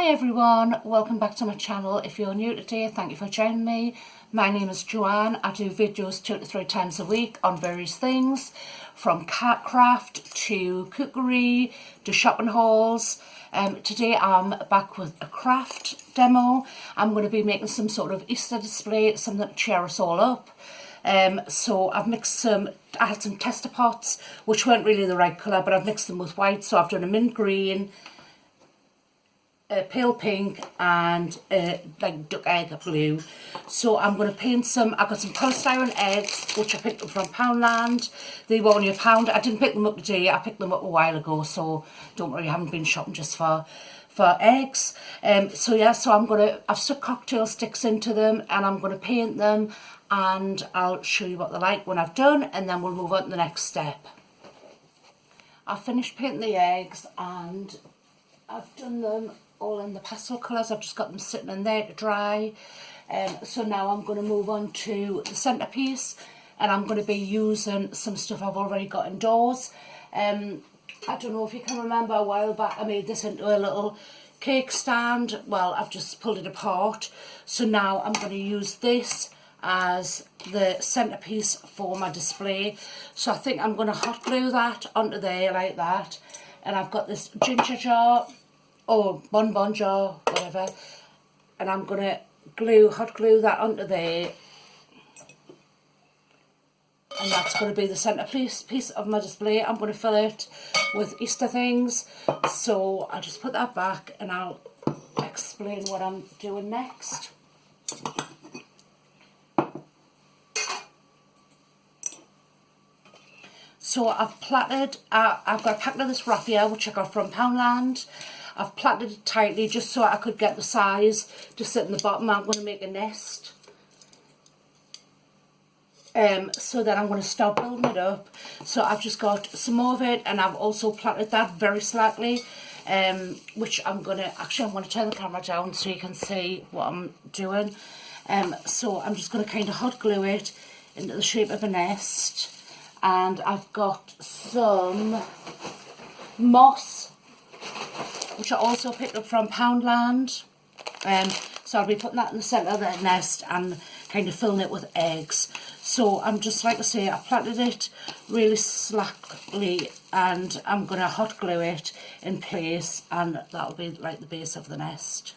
everyone, welcome back to my channel. If you're new today, thank you for joining me. My name is Joanne. I do videos 2 to 3 times a week on various things, from cat craft to cookery to shopping hauls. Today I'm back with a craft demo. I'm going to be making some sort of Easter display, something to cheer us all up. So I've mixed I had some tester pots which weren't really the right colour, but I've mixed them with white, so I've done a mint green, a pale pink and like duck egg blue. So I'm going to paint some. I've got some polystyrene eggs which I picked up from Poundland. They were only £1. I didn't pick them up today, I picked them up a while ago, so don't worry, I haven't been shopping just for eggs. So yeah, so I've stuck cocktail sticks into them and I'm going to paint them, and I'll show you what they're like when I've done, and then we'll move on to the next step. I've finished painting the eggs and I've done them all in the pastel colours. I've just got them sitting in there to dry. So now I'm going to move on to the centerpiece, and I'm going to be using some stuff I've already got indoors. I don't know if you can remember, a while back I made this into a little cake stand. Well, I've just pulled it apart, so now I'm going to use this as the centerpiece for my display. So I think I'm going to hot glue that onto there like that, and I've got this ginger jar or bonbon jar, whatever, and I'm going to hot glue that onto there, and that's going to be the centerpiece piece of my display. I'm going to fill it with Easter things, so I'll just put that back and I'll explain what I'm doing next. So I've plaited, I've got a packet of this raffia which I got from Poundland. I've plaited it tightly just so I could get the size to sit in the bottom. I'm going to make a nest. So then I'm going to start building it up. So I've just got some more of it, and I've also plaited that very slightly, which I'm going to turn the camera down so you can see what I'm doing. So I'm just going to kind of hot glue it into the shape of a nest. And I've got some moss which I also picked up from Poundland. So I'll be putting that in the centre of the nest and kind of filling it with eggs. So I'm just, like I say, I've plaited it really slackly and I'm going to hot glue it in place, and that'll be like the base of the nest.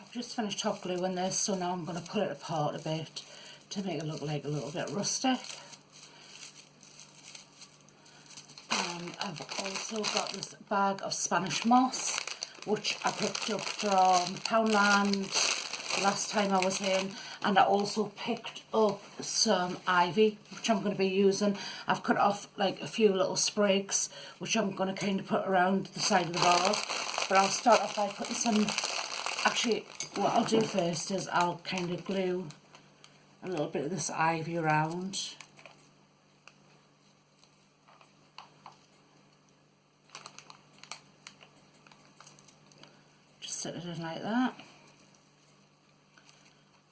I've just finished hot gluing this, so now I'm going to pull it apart a bit to make it look like a little bit rustic. And I've also got this bag of Spanish moss which I picked up from Poundland last time I was in, and I also picked up some ivy which I'm going to be using. I've cut off like a few little sprigs which I'm going to kind of put around the side of the bar, but I'll start off by putting some. Actually, what I'll do first is I'll kind of glue a little bit of this ivy around. Set it in like that.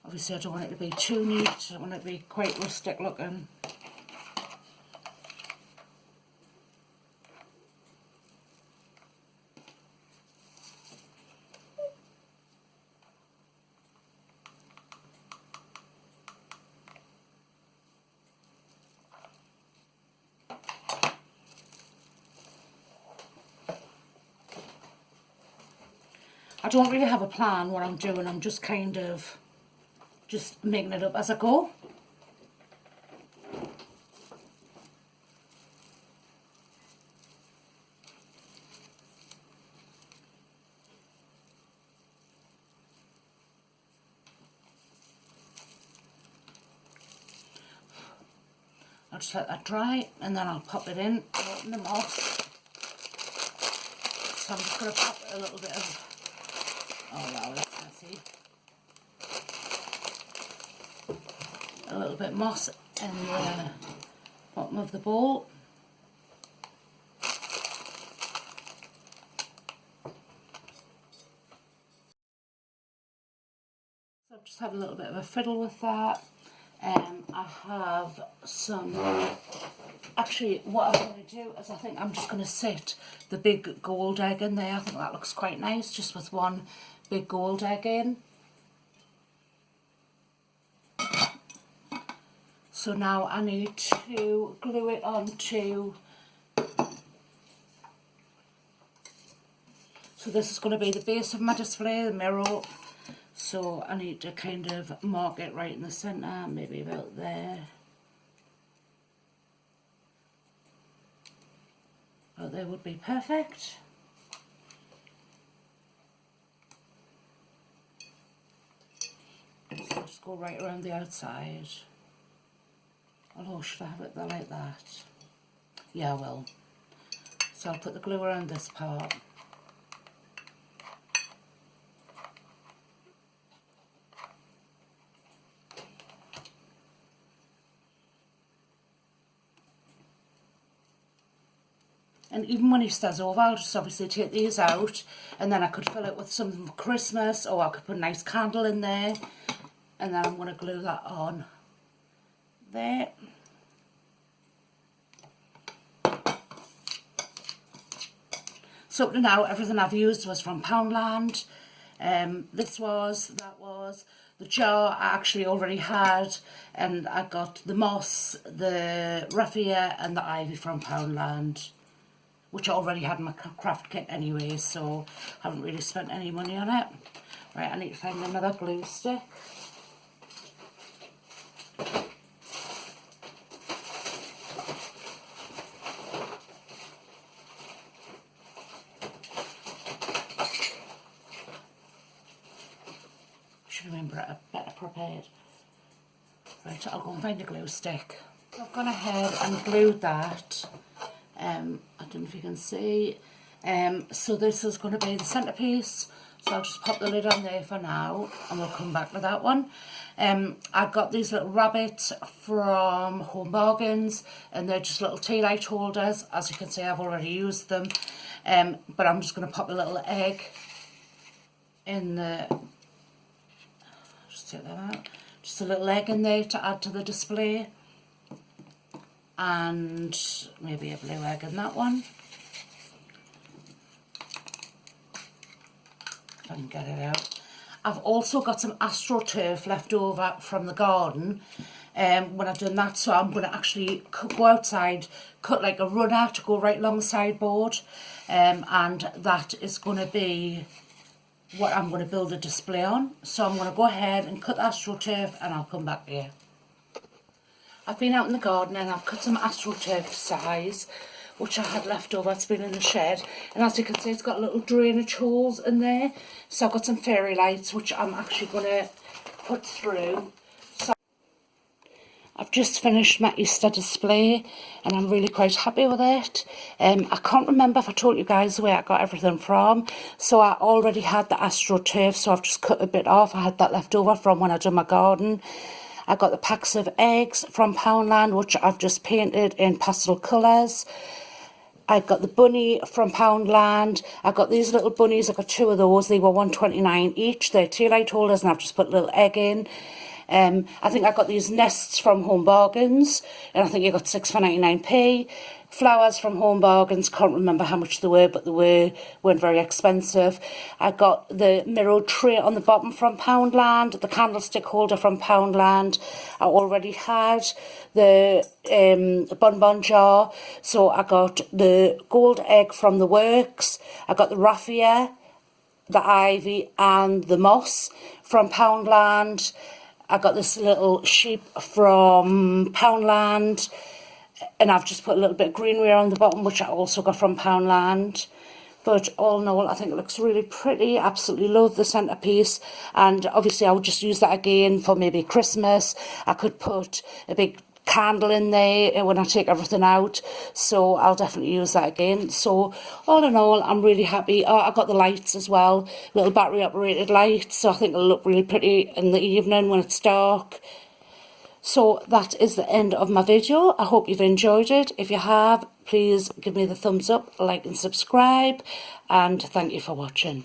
Obviously I don't want it to be too neat, I don't want it to be quite rustic looking. I don't really have a plan what I'm doing, I'm just kind of just making it up as I go. I'll just let that dry and then I'll pop it in, open the moss. So I'm just going to pop a little bit of, oh wow, that's messy. A little bit of moss in the bottom of the bowl. So I've just had a little bit of a fiddle with that. I have some, actually what I'm going to do is I think I'm just going to sit the big gold egg in there. I think that looks quite nice, just with one big gold egg in. So now I need to glue it onto, so this is going to be the base of my display, the mirror. So I need to kind of mark it right in the centre, maybe about there. About there would be perfect. So I'll just go right around the outside. Although, should I have it there like that? Yeah, I will. So I'll put the glue around this part. And even when he stays over, I'll just obviously take these out, and then I could fill it with something for Christmas, or I could put a nice candle in there, and then I'm going to glue that on there. So up to now, everything I've used was from Poundland. That was. The jar I actually already had, and I got the moss, the raffia and the ivy from Poundland, which I already had in my craft kit anyway, so I haven't really spent any money on it. Right, I need to find another glue stick. Should remember it better prepared. Right, I'll go and find a glue stick. I've gone ahead and glued that. I don't know if you can see. So this is going to be the centerpiece. So I'll just pop the lid on there for now, and we'll come back to that one. I got these little rabbits from Home Bargains, and they're just little tea light holders. As you can see, I've already used them. But I'm just going to pop a little egg in the... Just take that out. Just a little egg in there to add to the display. And maybe a blue egg in that one. If I can get it out. I've also got some AstroTurf left over from the garden when I've done that, so I'm going to actually go outside, cut like a runner to go right along the sideboard, and that is going to be what I'm going to build a display on. So I'm going to go ahead and cut the AstroTurf, and I'll come back here. I've been out in the garden and I've cut some AstroTurf size, which I had left over. It's been in the shed, and as you can see, it's got little drainage holes in there. So I've got some fairy lights, which I'm actually going to put through. So I've just finished my Easter display, and I'm really quite happy with it. I can't remember if I told you guys where I got everything from. So I already had the AstroTurf, so I've just cut a bit off. I had that left over from when I done my garden. I got the packs of eggs from Poundland, which I've just painted in pastel colours. I got the bunny from Poundland. I got these little bunnies. I got two of those. They were $1.29 each. They're tea light holders, and I've just put a little egg in. I think I got these nests from Home Bargains, and I think you got 6 for 99p. Flowers from Home Bargains, can't remember how much they were, but they weren't very expensive. I got the mirrored tray on the bottom from Poundland, the candlestick holder from Poundland. I already had the bonbon jar, so I got the gold egg from the works. I got the raffia, the ivy and the moss from Poundland. I got this little sheep from Poundland, and I've just put a little bit of greenery on the bottom, which I also got from Poundland. But all in all, I think it looks really pretty. Absolutely love the centerpiece, and obviously I would just use that again for maybe Christmas. I could put a big candle in there when I take everything out, so I'll definitely use that again. So all in all, I'm really happy. I got the lights as well, little battery operated lights, so I think it'll look really pretty in the evening when it's dark. So that is the end of my video. I hope you've enjoyed it. If you have, please give me the thumbs up, like and subscribe, and thank you for watching.